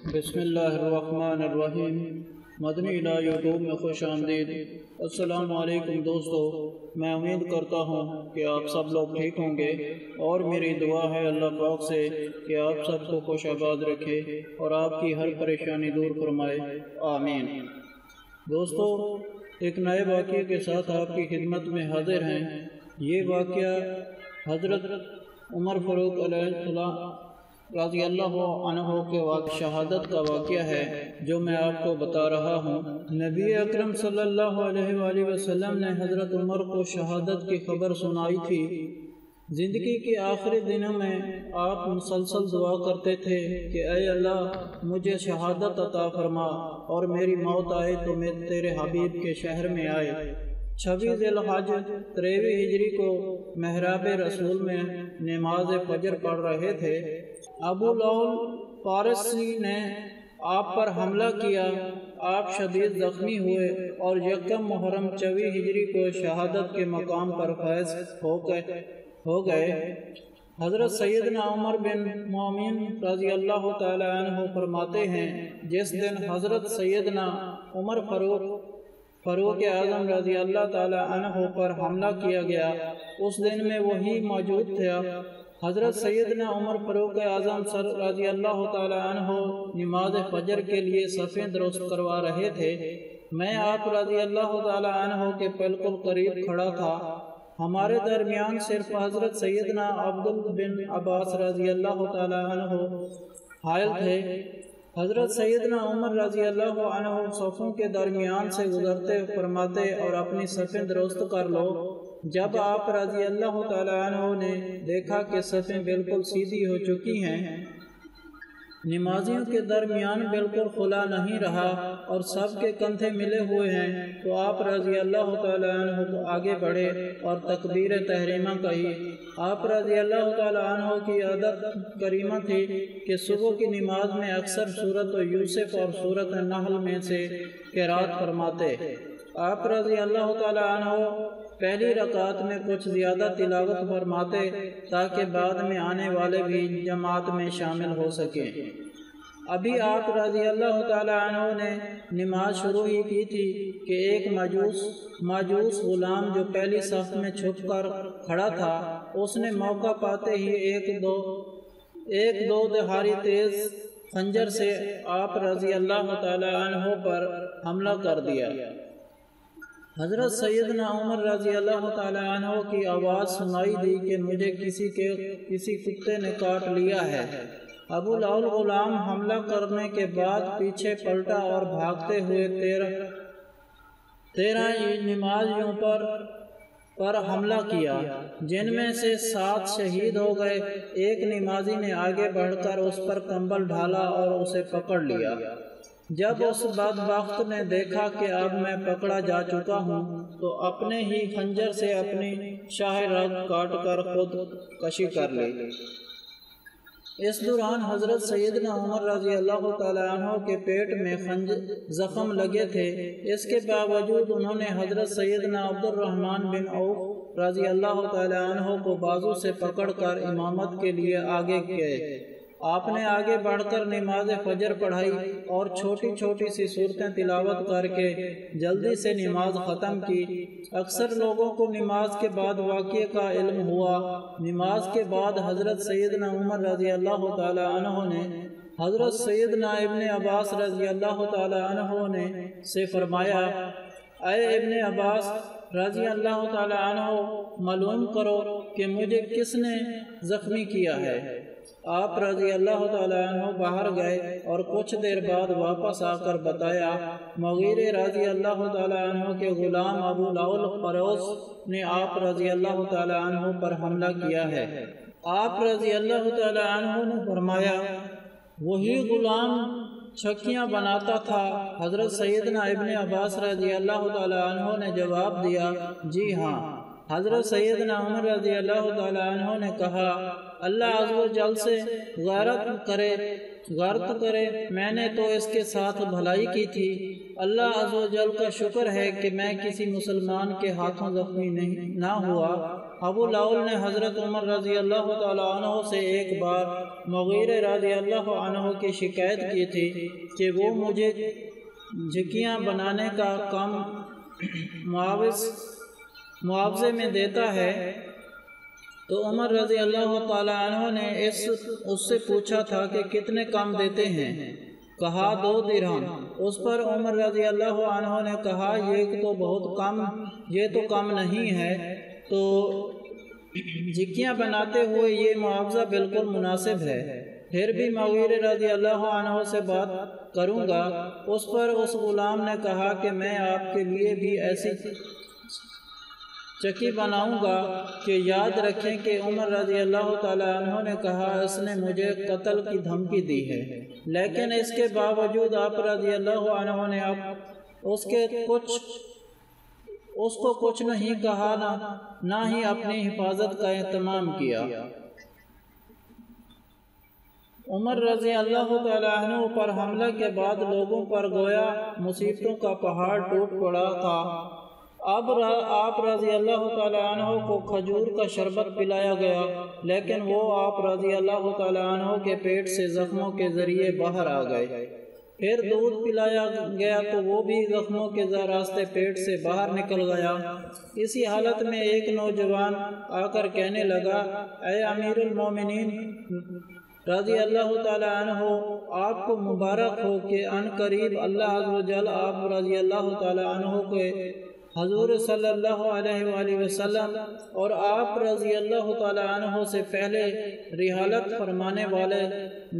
بسم اللہ الرحمن الرحیم۔ مدنی الہ یوٹیوب میں خوش آمدید۔ السلام علیکم دوستو، میں امید کرتا ہوں کہ آپ سب لوگ ٹھیک ہوں گے، اور میری دعا ہے اللہ پاک سے کہ آپ سب کو خوش آباد رکھے اور آپ کی ہر پریشانی دور فرمائے، آمین۔ دوستو، ایک نئے واقعے کے ساتھ آپ کی خدمت میں حاضر ہیں۔ یہ واقعہ حضرت عمر فاروق علیہ السلام رضی اللہ عنہ کے شہادت کا واقعہ ہے جو میں آپ کو بتا رہا ہوں۔ نبی اکرم صلی اللہ علیہ وآلہ وسلم نے حضرت عمر کو شہادت کی خبر سنائی تھی۔ زندگی کے آخری دنوں میں آپ مسلسل دعا کرتے تھے کہ اے اللہ، مجھے شہادت عطا فرما اور میری موت آئے تو میں تیرے حبیب کے شہر میں آئے۔ 26 ذی الحج 23 ہجری کو محراب رسول میں نماز فجر پڑھ رہے تھے۔ ابو لول فارسی نے آپ پر حملہ کیا، آپ شدید زخمی ہوئے اور یکم محرم 24 ہجری کو شہادت کے مقام پر فیض ہو گئے۔ حضرت سیدنا عمر بن مومن رضی اللہ تعالی عنہ فرماتے ہیں، جس دن حضرت سیدنا عمر فاروق اعظم رضی اللہ تعالی عنہ پر حملہ کیا گیا، اس دن میں وہی موجود تھا۔ حضرت سیدنا عمر فاروق اعظم رضی اللہ تعالی عنہ نماز فجر کے لیے صفیں درست کروا رہے تھے۔ میں آپ رضی اللہ تعالی عنہ کے بالکل قریب کھڑا تھا۔ ہمارے درمیان صرف حضرت سیدنا عبد بن عباس رضی اللہ تعالی عنہ حائل تھے۔ حضرت سیدنا عمر رضی اللہ عنہ صفوں کے درمیان سے گزرتے فرماتے اور اپنی صفیں درست کر لو۔ جب آپ رضی اللہ تعالی عنہ نے دیکھا کہ صفیں بالکل سیدھی ہو چکی ہیں، نمازیوں کے درمیان بالکل خلا نہیں رہا اور سب کے کندھے ملے ہوئے ہیں، تو آپ رضی اللہ تعالی عنہ آگے بڑھے اور تکبیر تحریمہ کہی۔ آپ رضی اللہ تعالی عنہ کی عادت کریمہ تھی کہ صبح کی نماز میں اکثر سورۃ یوسف اور سورۃ النحل میں سے قرات فرماتے۔ آپ رضی اللہ تعالی عنہ پہلی رکعت میں کچھ زیادہ تلاوت فرماتے تاکہ بعد میں آنے والے بھی جماعت میں شامل ہو سکیں۔ ابھی آپ رضی اللہ تعالی عنہ نے نماز شروع ہی کی تھی کہ ایک ماجوس غلام جو پہلی صف میں چھپ کر کھڑا تھا، اس نے موقع پاتے ہی ایک دو دھاری تیز خنجر سے آپ رضی اللہ تعالی عنہ پر حملہ کر دیا۔ حضرت سیدنا عمر رضی اللہ تعالی عنہ کی آواز سنائی دی کہ مجھے کسی کتے نے کاٹ لیا ہے۔ ابو لول غلام حملہ کرنے کے بعد پیچھے پلٹا اور بھاگتے ہوئے 13 نمازیوں پر حملہ کیا، جن میں سے 7 شہید ہو گئے۔ ایک نمازی نے آگے بڑھ کر اس پر کمبل ڈالا اور اسے پکڑ لیا۔ جب اس بدبخت نے دیکھا کہ اب میں پکڑا جا چکا ہوں، تو اپنے ہی خنجر سے اپنی شاہ رگ کاٹ کر خود کشی کر لی۔ اس دوران حضرت سیدنا عمر رضی اللہ تعالی عنہ کے پیٹ میں زخم لگے تھے۔ اس کے باوجود انہوں نے حضرت سیدنا عبد الرحمن بن عوف رضی اللہ تعالی عنہ کو بازو سے پکڑ کر امامت کے لیے آگے گئے۔ آپ نے آگے بڑھ کر نماز فجر پڑھائی اور چھوٹی چھوٹی سی صورتیں تلاوت کر کے جلدی سے نماز ختم کی۔ اکثر لوگوں کو نماز کے بعد واقعے کا علم ہوا۔ نماز کے بعد حضرت سیدنا عمر رضی اللہ تعالی عنہ نے حضرت سیدنا ابن عباس رضی اللہ تعالی عنہ سے فرمایا، اے ابن عباس رضی اللہ تعالی عنہ، معلوم کرو کہ مجھے کس نے زخمی کیا ہے۔ آپ رضی اللہ تعالی عنہ باہر گئے اور کچھ دیر بعد واپس آ کر بتایا، مغیرہ رضی اللہ تعالی عنہ کے غلام ابو لول فروز نے آپ رضی اللہ تعالی عنہ پر حملہ کیا ہے۔ آپ رضی اللہ تعالی عنہ نے فرمایا، وہی غلام چھکیاں بناتا تھا؟ حضرت سیدنا ابن عباس رضی اللہ تعالی عنہ نے جواب دیا، جی ہاں۔ حضرت سیدنا عمر رضی اللہ تعالی عنہ نے کہا، اللہ عز و جل سے غارت کرے، میں نے تو اس کے ساتھ بھلائی کی تھی۔ اللہ عز و جل کا شکر ہے کہ میں کسی مسلمان کے ہاتھوں زخمی نہ ہوا۔ ابو لاول نے حضرت عمر رضی اللہ تعالیٰ عنہ سے ایک بار مغیرہ رضی اللہ عنہ کی شکایت کی تھی کہ وہ مجھے جھکیاں بنانے کا کام معاوضے میں دیتا ہے، تو عمر رضی اللہ تعالیٰ عنہ نے اس سے پوچھا تھا کہ کتنے کام دیتے ہیں؟ کہا 2 درہم۔ اس پر عمر رضی اللہ عنہ نے کہا یہ تو بہت کم، یہ تو کم نہیں ہے، تو جھکیاں بناتے ہوئے یہ معاوضہ بالکل مناسب ہے، پھر بھی مغیرہ رضی اللہ عنہ سے بات کروں گا۔ اس پر اس غلام نے کہا کہ میں آپ کے لیے بھی ایسی چکی بناؤں گا کہ یاد رکھیں کہ عمر رضی اللہ تعالیٰ عنہ نے کہا اس نے مجھے قتل کی دھمکی دی ہے، لیکن اس کے باوجود آپ رضی اللہ عنہ نے اس کو کچھ نہیں کہا، نہ ہی اپنی حفاظت کا اہتمام کیا۔ عمر رضی اللہ تعالیٰ عنہ پر حملہ کے بعد لوگوں پر گویا مصیبتوں کا پہاڑ ٹوٹ پڑا تھا۔ اب آپ رضی اللہ تعالیٰ عنہ کو کھجور کا شربت پلایا گیا، لیکن وہ آپ رضی اللہ تعالیٰ عنہ کے پیٹ سے زخموں کے ذریعے باہر آ گئے۔ پھر دودھ پلایا گیا تو وہ بھی زخموں کے راستے پیٹ سے باہر نکل گیا۔ اسی حالت میں ایک نوجوان آ کر کہنے لگا، اے امیر المومنین رضی اللہ تعالیٰ عنہ، آپ کو مبارک ہو کہ ان قریب اللہ عز و جل آپ رضی اللہ تعالیٰ عنہ کے حضور صلی اللہ علیہ وآلہ وسلم اور آپ رضی اللہ تعالیٰ عنہ سے پہلے رحالت فرمانے والے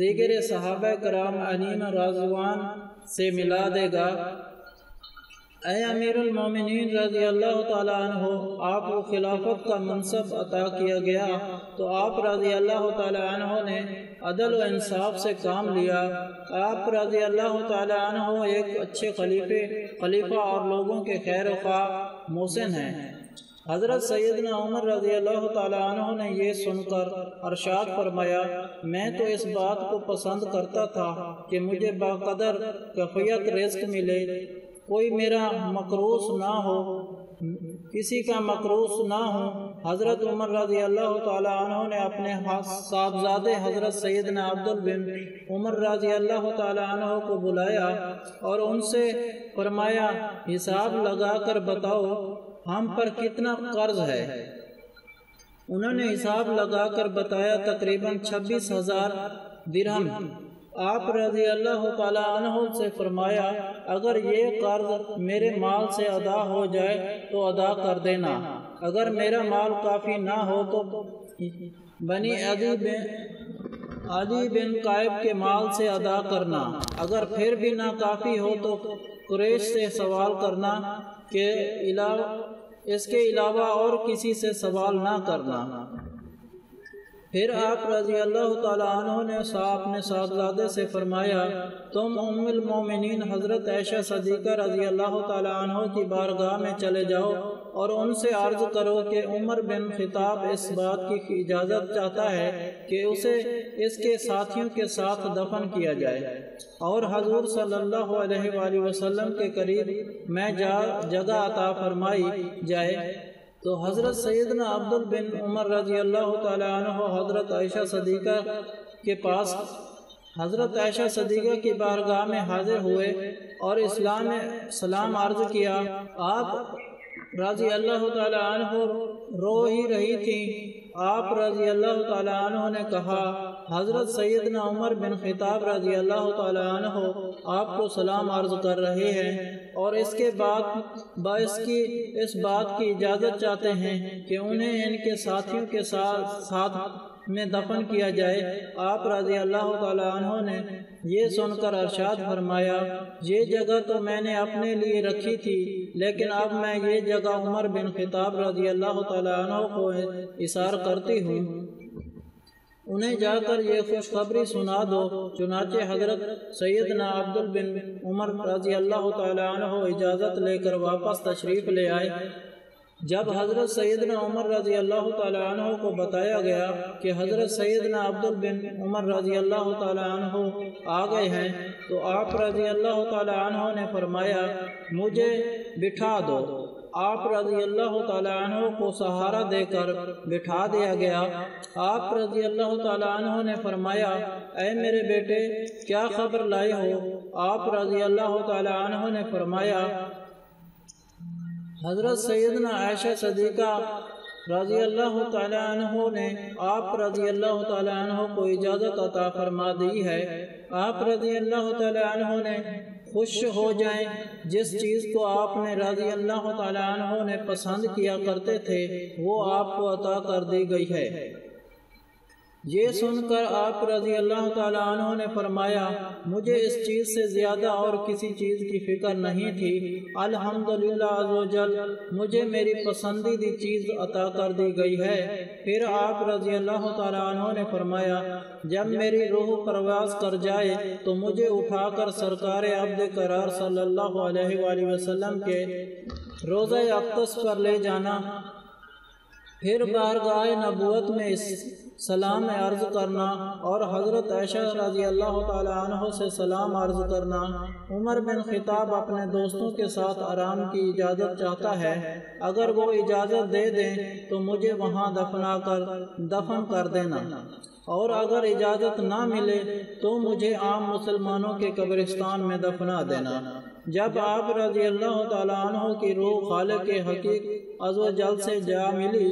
دیگر صحابہ کرام علیم رضوان سے ملا دے گا۔ اے امیر المومنین رضی اللہ تعالیٰ عنہ، آپ کو خلافت کا منصب عطا کیا گیا تو آپ رضی اللہ تعالیٰ عنہ نے عدل و انصاف سے کام لیا۔ آپ رضی اللہ تعالیٰ عنہ ایک اچھے خلیفہ اور لوگوں کے خیر خواہ محسن ہیں۔ حضرت سیدنا عمر رضی اللہ تعالیٰ عنہ نے یہ سن کر ارشاد فرمایا، میں تو اس بات کو پسند کرتا تھا کہ مجھے باقدر کفیت رزق ملے، کوئی میرا مقروض نہ ہو، کسی کا مقروض نہ ہو۔ حضرت عمر رضی اللہ تعالیٰ عنہ نے اپنے صاحبزادے حضرت سیدنا عبد بن عمر رضی اللہ تعالیٰ عنہ کو بلایا اور ان سے فرمایا، حساب لگا کر بتاؤ ہم پر کتنا قرض ہے۔ انہوں نے حساب لگا کر بتایا تقریباً 26,000 درہم۔ آپ رضی اللہ تعالیٰ عنہ سے فرمایا، اگر یہ قرض میرے مال سے ادا ہو جائے تو ادا کر دینا، اگر میرا مال کافی نہ ہو تو بنی عدی بن قائب کے مال سے ادا کرنا، اگر پھر بھی نہ کافی ہو تو قریش سے سوال کرنا، کہ اس کے علاوہ اور کسی سے سوال نہ کرنا۔ پھر آپ رضی اللہ تعالیٰ عنہ نے اپنے صاحبزادے سے فرمایا، تم ام المومنین حضرت عائشہ صدیقہ رضی اللہ تعالیٰ عنہ کی بارگاہ میں چلے جاؤ اور ان سے عرض کرو کہ عمر بن خطاب اس بات کی اجازت چاہتا ہے کہ اسے اس کے ساتھیوں کے ساتھ دفن کیا جائے اور حضور صلی اللہ علیہ وآلہ وسلم کے قریب میں جگہ عطا فرمائی جائے۔ تو حضرت سیدنا عبد بن عمر رضی اللہ تعالیٰ عنہ حضرت عائشہ صدیقہ کے پاس حضرت عائشہ صدیقہ کی بارگاہ میں حاضر ہوئے اور سلام عرض کیا۔ آپ رضی اللہ تعالیٰ عنہ رو ہی رہی تھی۔ آپ رضی اللہ تعالیٰ عنہ نے کہا، حضرت سیدنا عمر بن خطاب رضی اللہ تعالیٰ عنہ آپ کو سلام عرض کر رہے ہیں اور اس کے بعد اس بات کی اجازت چاہتے ہیں کہ انہیں ان کے ساتھیوں کے ساتھ میں دفن کیا جائے۔ آپ رضی اللہ تعالیٰ عنہ نے یہ سن کر ارشاد فرمایا، یہ جگہ تو میں نے اپنے لیے رکھی تھی، لیکن اب میں یہ جگہ عمر بن خطاب رضی اللہ تعالیٰ عنہ کو اثار کرتی ہوں، انہیں جا کر یہ خوشخبری سنا دو۔ چنانچہ حضرت سیدنا عبد بن عمر رضی اللہ تعالیٰ عنہ اجازت لے کر واپس تشریف لے آئے۔ جب حضرت سیدنا عمر رضی اللہ تعالیٰ عنہ کو بتایا گیا کہ حضرت سیدنا عبد بن عمر رضی اللہ تعالیٰ عنہ آ گئے ہیں تو آپ رضی اللہ تعالیٰ عنہ نے فرمایا، مجھے بٹھا دو۔ آپ رضی اللہ تعالیٰ عنہ کو سہارا دے کر بٹھا دیا گیا۔ آپ رضی اللہ تعالیٰ عنہ نے فرمایا اے میرے بیٹے کیا خبر لائے ہو؟ آپ رضی اللہ تعالیٰ عنہ نے فرمایا حضرت سیدنا عائشہ صدیقہ رضی اللہ تعالیٰ عنہ نے آپ رضی اللہ تعالیٰ عنہ کو اجازت عطا فرما دی ہے۔ آپ رضی اللہ تعالیٰ عنہ نے خوش ہو جائیں جس چیز کو آپ نے رضی اللہ تعالیٰ عنہ نے پسند کیا کرتے تھے وہ آپ کو عطا کر دی گئی ہے۔ یہ سن کر آپ رضی اللہ تعالیٰ عنہ نے فرمایا مجھے اس چیز سے زیادہ اور کسی چیز کی فکر نہیں تھی، الحمدللہ عز و جل مجھے میری پسندیدہ چیز عطا کر دی گئی ہے۔ پھر آپ رضی اللہ تعالیٰ عنہ نے فرمایا جب میری روح پرواز کر جائے تو مجھے اٹھا کر سرکار عبد قرار صلی اللہ علیہ وآلہ وسلم کے روضہ اقدس پر لے جانا، پھر بارگاہ نبوت میں سلام عرض کرنا اور حضرت عائشہ رضی اللہ تعالی عنہ سے سلام عرض کرنا۔ عمر بن خطاب اپنے دوستوں کے ساتھ آرام کی اجازت چاہتا ہے، اگر وہ اجازت دے دیں تو مجھے وہاں دفن کر دینا، اور اگر اجازت نہ ملے تو مجھے عام مسلمانوں کے قبرستان میں دفنا دینا۔ جب آپ رضی اللہ تعالیٰ عنہ کی روح خالق حقیق عز و جل سے جا ملی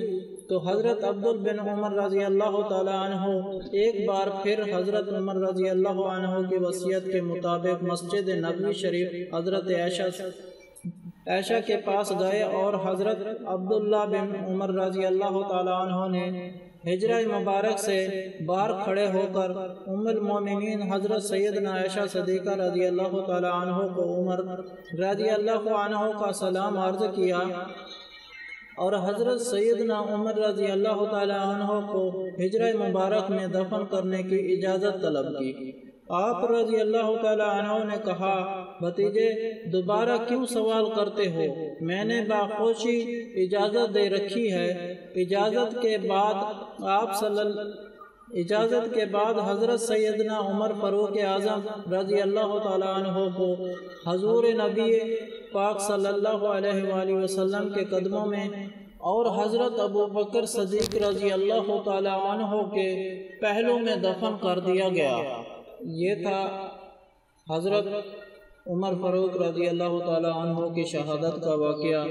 تو حضرت عبد بن عمر رضی اللہ تعالیٰ عنہ ایک بار پھر حضرت عمر رضی اللہ عنہ کی وصیت کے مطابق مسجد نبوی شریف حضرت عائشہ کے پاس گئے اور حضرت عبداللہ بن عمر رضی اللہ تعالیٰ عنہ نے حجرہ مبارک سے باہر کھڑے ہو کر ام المومنین حضرت سیدنا عائشہ صدیقہ رضی اللہ تعالیٰ عنہ کو عمر رضی اللہ عنہ کا سلام عرض کیا اور حضرت سیدنا عمر رضی اللہ تعالیٰ عنہ کو حجرہ مبارک میں دفن کرنے کی اجازت طلب کی۔ آپ رضی اللہ تعالیٰ عنہ نے کہا بھتیجے دوبارہ کیوں سوال کرتے ہو؟ میں نے باخوشی اجازت دے رکھی ہے۔ اجازت کے بعد حضرت سیدنا عمر فاروق اعظم رضی اللہ تعالیٰ عنہ کو حضور نبی پاک صلی اللہ علیہ وآلہ وسلم کے قدموں میں اور حضرت ابو بکر صدیق رضی اللہ تعالیٰ عنہ کے پہلو میں دفن کر دیا گیا۔ یہ تھا حضرت عمر فاروق رضی اللہ تعالیٰ عنہ کی شہادت کا واقعہ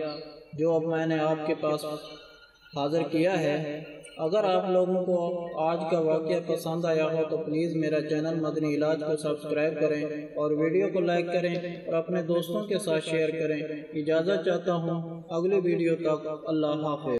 جو اب میں نے آپ کے پاس حاضر کیا ہے۔ اگر آپ لوگوں کو آج کا واقعہ پسند آیا ہو تو پلیز میرا چینل مدنی علاج کو سبسکرائب کریں اور ویڈیو کو لائک کریں اور اپنے دوستوں کے ساتھ شیئر کریں۔ اجازت چاہتا ہوں اگلی ویڈیو تک، اللہ حافظ۔